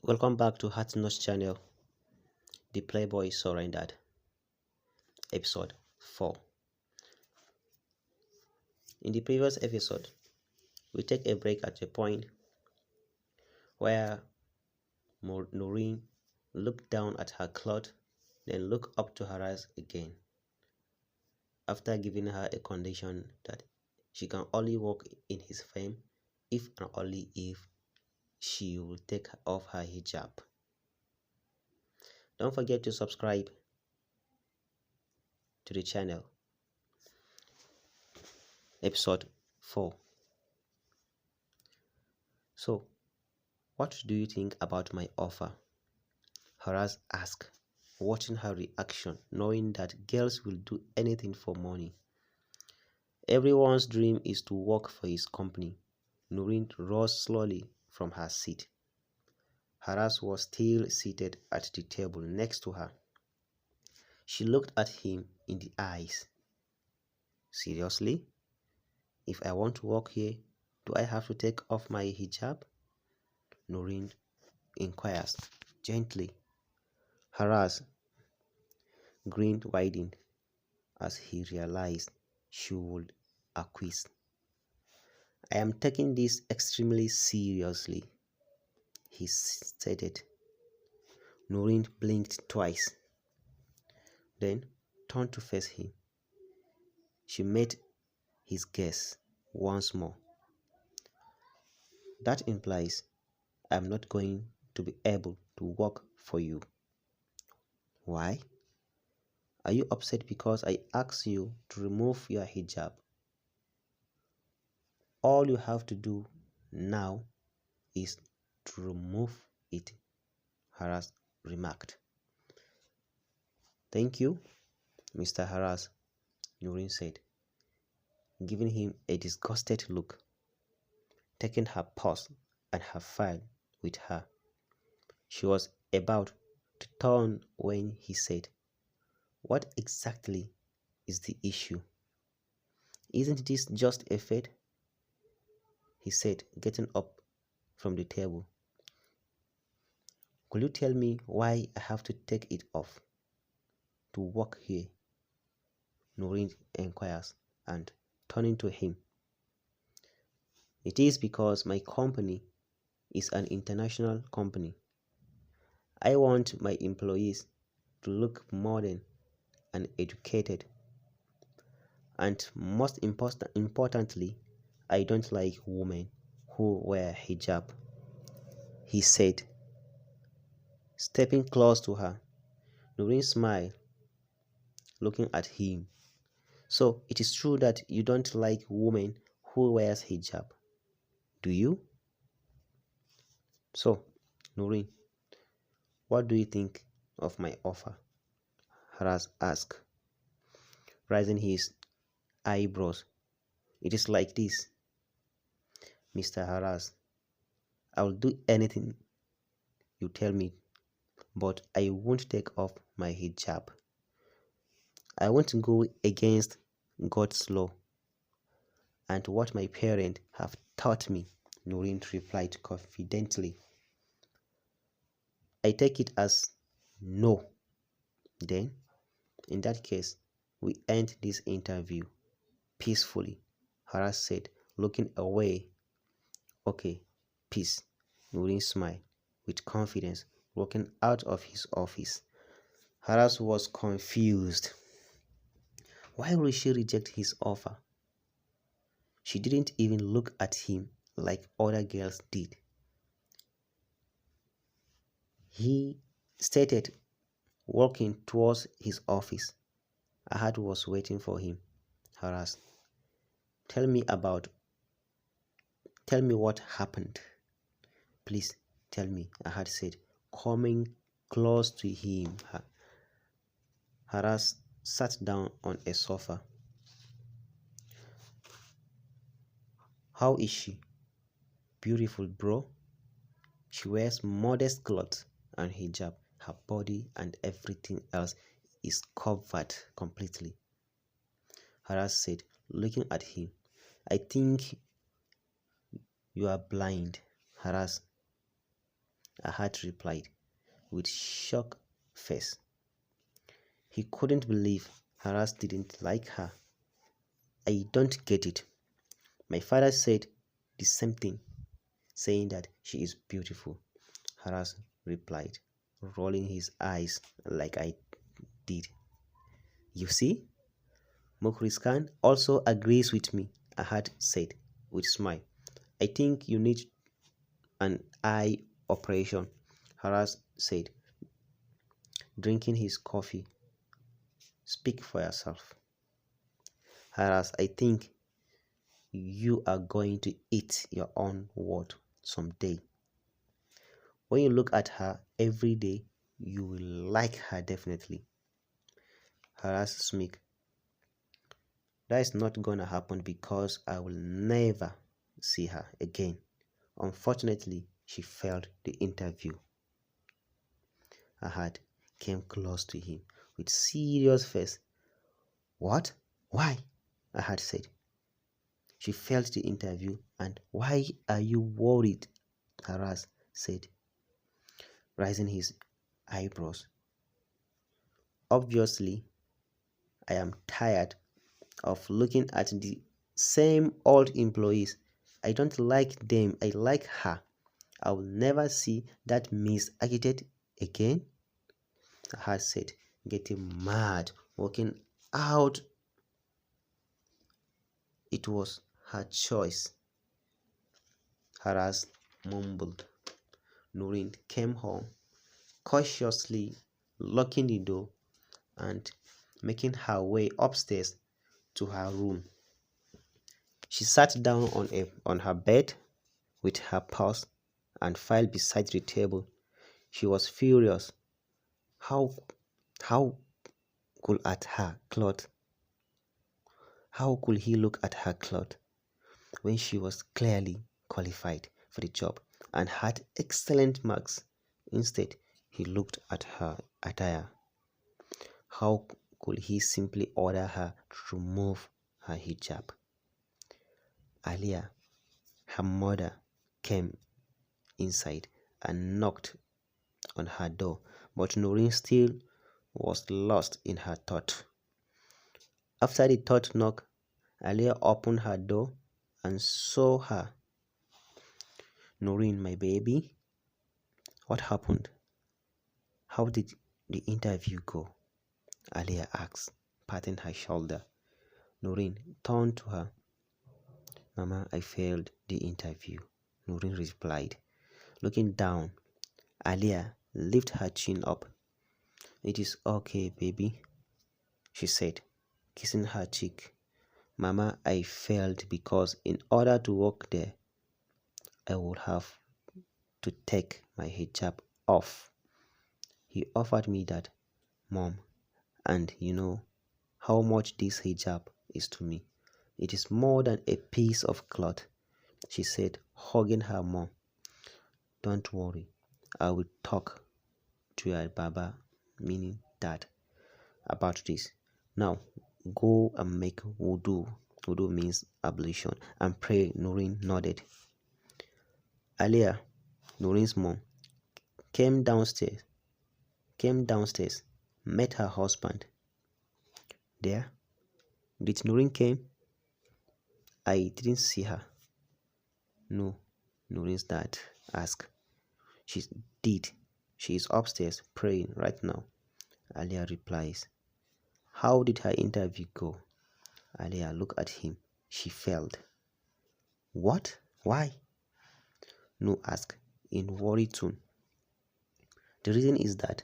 Welcome back to Heartknows channel. The Playboy surrendered. Episode 4. In the previous episode, we take a break at a point where Noreen looked down at her cloth, then looked up to her eyes again, after giving her a condition that she can only walk in his fame if and only if she will take off her hijab. Don't forget to subscribe to the channel. Episode 4. So, what do you think about my offer? Haraz asked, watching her reaction, knowing that girls will do anything for money. Everyone's dream is to work for his company. Noreen rose slowly from her seat. Haraz was still seated at the table next to her. She looked at him in the eyes. Seriously? If I want to work here, do I have to take off my hijab? Noreen inquires gently. Haraz grinned widened as he realized she would acquiesce. I am taking this extremely seriously, he stated. Noreen blinked twice, then turned to face him. She met his gaze once more. That implies I am not going to be able to work for you. Why? Are you upset because I asked you to remove your hijab? All you have to do now is to remove it, Haraz remarked. Thank you, Mr. Haraz, Noreen said, giving him a disgusted look, taking her purse and her file with her. She was about to turn when he said, what exactly is the issue? Isn't this just a fad? He said, getting up from the table. Could you tell me why I have to take it off to work here? Noreen inquires, and turning to him. It is because my company is an international company. I want my employees to look modern and educated. And most importantly, I don't like women who wear hijab, he said, stepping close to her. Noreen smiled, looking at him. So it is true that you don't like women who wears hijab, do you? So, Noreen, what do you think of my offer? Haraz asked, raising his eyebrows. It is like this, Mr. Haraz. I will do anything you tell me, but I won't take off my hijab. I won't go against God's law and what my parents have taught me, Noreen replied confidently. I take it as no. Then, in that case, we end this interview peacefully, Haraz said, looking away. Okay, peace, Noreen smiled with confidence, walking out of his office. Haraz was confused. Why would she reject his offer? She didn't even look at him like other girls did. He stated, walking towards his office. Ahad was waiting for him. Haraz, tell me what happened. Please tell me, Ahad said, coming close to him. Haraz sat down on a sofa. How is she? Beautiful, bro. She wears modest clothes and hijab. Her body and everything else is covered completely, Haraz said, looking at him. I think you are blind, Haraz. Ahad replied with shocked face. He couldn't believe Haras didn't like her. I don't get it. My father said the same thing, saying that she is beautiful. Haras replied, rolling his eyes like I did. You see, Mukhriskan also agrees with me, Ahad said with a smile. I think you need an eye operation, Haras said, drinking his coffee. Speak for yourself. Haras, I think you are going to eat your own word someday. When you look at her every day, you will like her definitely. Haras smirked. That is not gonna happen because I will never see her again. Unfortunately, she failed the interview. Ahad came close to him with serious face. What? Why? Ahad said. She failed the interview, and why are you worried? Haras said, raising his eyebrows. Obviously, I am tired of looking at the same old employees. I don't like them, I like her. I will never see that Miss Architect again, Ahad said, getting mad, walking out. It was her choice. Haras mumbled. Noreen came home, cautiously locking the door and making her way upstairs to her room. She sat down on her bed with her purse and file beside the table. She was furious. How how could at her cloth? How could he look at her cloth when she was clearly qualified for the job and had excellent marks? Instead, he looked at her attire. How could he simply order her to remove her hijab? Alia, her mother, came inside and knocked on her door, but Noreen still was lost in her thought. After the third knock, Alia opened her door and saw her. Noreen, my baby, what happened? How did the interview go? Alia asked, patting her shoulder. Noreen turned to her. Mama, I failed the interview, Noreen replied. Looking down, Alia lifted her chin up. It is okay, baby, she said, kissing her cheek. Mama, I failed because in order to work there, I would have to take my hijab off. He offered me that, Mom, and you know how much this hijab is to me. It is more than a piece of cloth, she said, hugging her mom. Don't worry, I will talk to your Baba, meaning Dad, about this. Now, go and make wudu. Wudu means ablution, and pray. Noreen nodded. Alia, Noreen's mom, came downstairs, met her husband. There, did Noreen came? I didn't see her. No, Noreen's dad asked. She did. She is upstairs praying right now. Alia replies. How did her interview go? Alia looked at him. She failed. What? Why? No asked in worried tone. The reason is that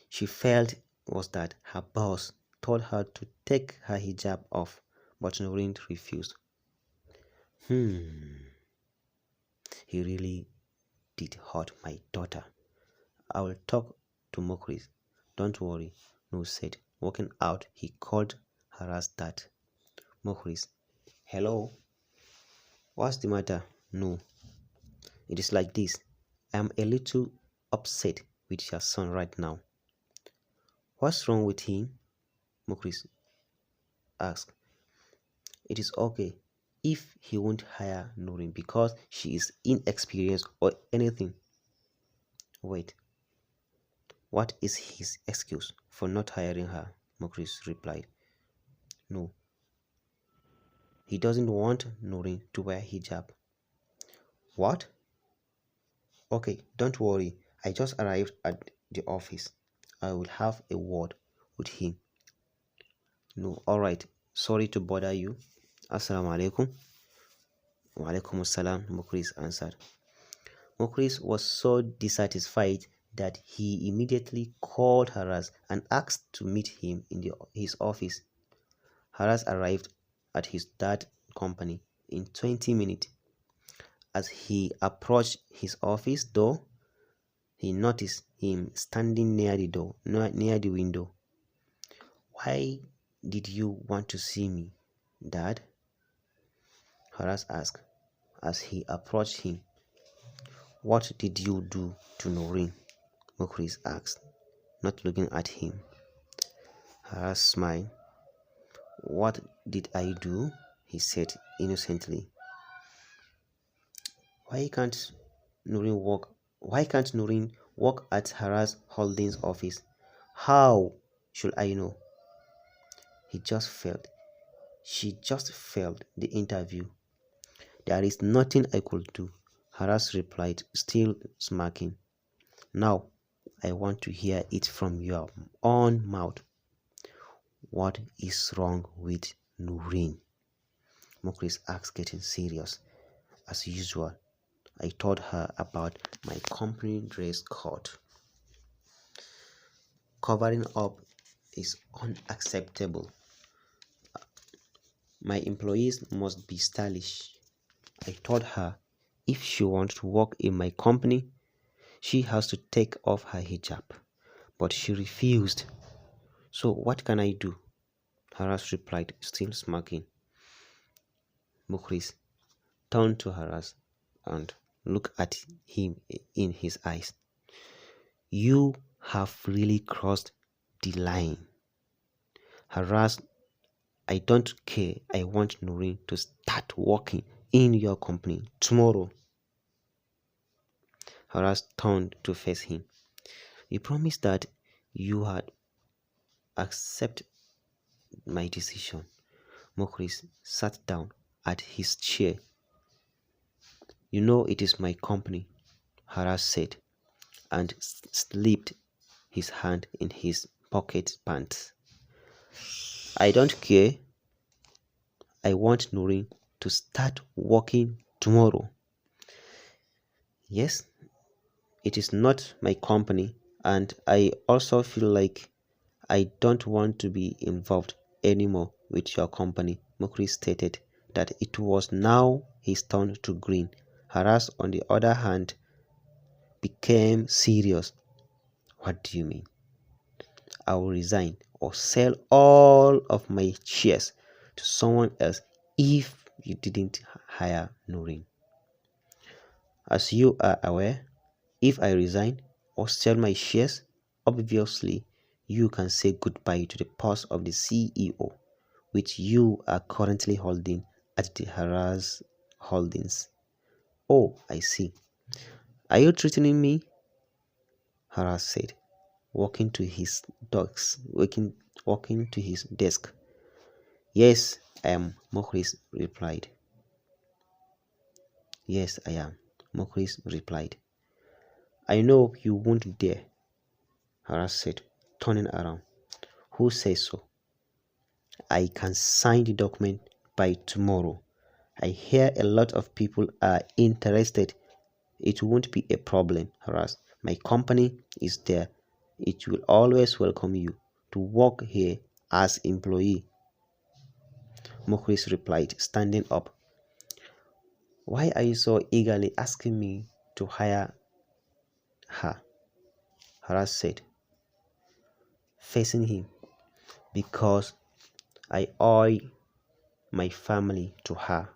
she failed was that her boss told her to take her hijab off, but Noreen refused. He really did hurt my daughter. I will talk to Mokris. Don't worry, No said. Walking out, he called Hara's dad. Mokris. Hello? What's the matter? No. It is like this. I am a little upset with your son right now. What's wrong with him? Mokris asked. It is okay if he won't hire Noreen because she is inexperienced or anything. Wait, what is his excuse for not hiring her? Mokris replied. No, he doesn't want Nurin to wear hijab. What? Okay, don't worry. I just arrived at the office. I will have a word with him. No, alright. Sorry to bother you. Assalamu alaikum. Wa alaikum assalam, Mokris answered. Mokris was so dissatisfied that he immediately called Haras and asked to meet him in his office. Haras arrived at his dad's company in 20 minutes. As he approached his office door, he noticed him standing near the window. Why did you want to see me, Dad? Haras asked as he approached him. What did you do to Noreen? Mokris asked, not looking at him. Haras smiled. What did I do? He said innocently. Why can't Noreen work at Haras Holdings office? How should I know? She just failed the interview. There is nothing I could do, Haras replied, still smirking. Now, I want to hear it from your own mouth. What is wrong with Noreen? Mokris asked, getting serious. As usual, I told her about my company dress code. Covering up is unacceptable. My employees must be stylish. I told her if she wants to work in my company, she has to take off her hijab. But she refused. So what can I do? Haras replied, still smirking. Mukris turned to Haras and looked at him in his eyes. You have really crossed the line. Haras, I don't care. I want Noreen to start working in your company tomorrow. Haras turned to face him. You promised that you had accepted my decision. Mokris sat down at his chair. You know it is my company, Haras said, and slipped his hand in his pocket pants. I don't care. I want Noreen to start working tomorrow. Yes, it is not my company, and I also feel like I don't want to be involved anymore with your company. Mokris stated that it was now his turn to grin. Haras, on the other hand, became serious. What do you mean? I will resign or sell all of my shares to someone else if you didn't hire Noreen. As you are aware, if I resign or sell my shares, obviously you can say goodbye to the post of the CEO, which you are currently holding at the Haras Holdings. Oh, I see. Are you threatening me? Haras said, walking to his desk. Yes, I am, Mokris replied. Yes, I am, Mokris replied. I know you won't dare, Haras said, turning around. Who says so? I can sign the document by tomorrow. I hear a lot of people are interested. It won't be a problem, Haras. My company is there. It will always welcome you to work here as employee. Mokris replied, standing up. Why are you so eagerly asking me to hire her? Haras said, facing him. Because I owe my family to her.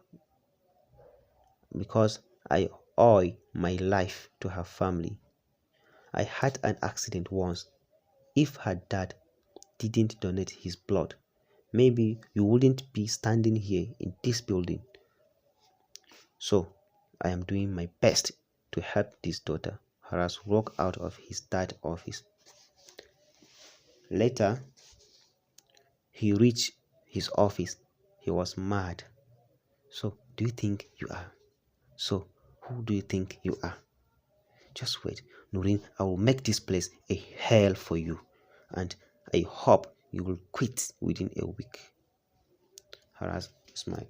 Because I owe my life to her family. I had an accident once. If her dad didn't donate his blood, maybe you wouldn't be standing here in this building. So, I am doing my best to help this daughter, Haras walked out of his dad's office. Later, he reached his office. He was mad. So, do you think you are? So, who do you think you are? Just wait, Nurin. I will make this place a hell for you, and I hope you will quit within a week. Haras smiled.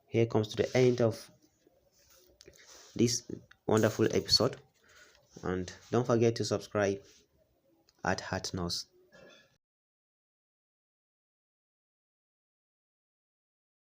Here comes to the end of this wonderful episode, and don't forget to subscribe at Heartknows.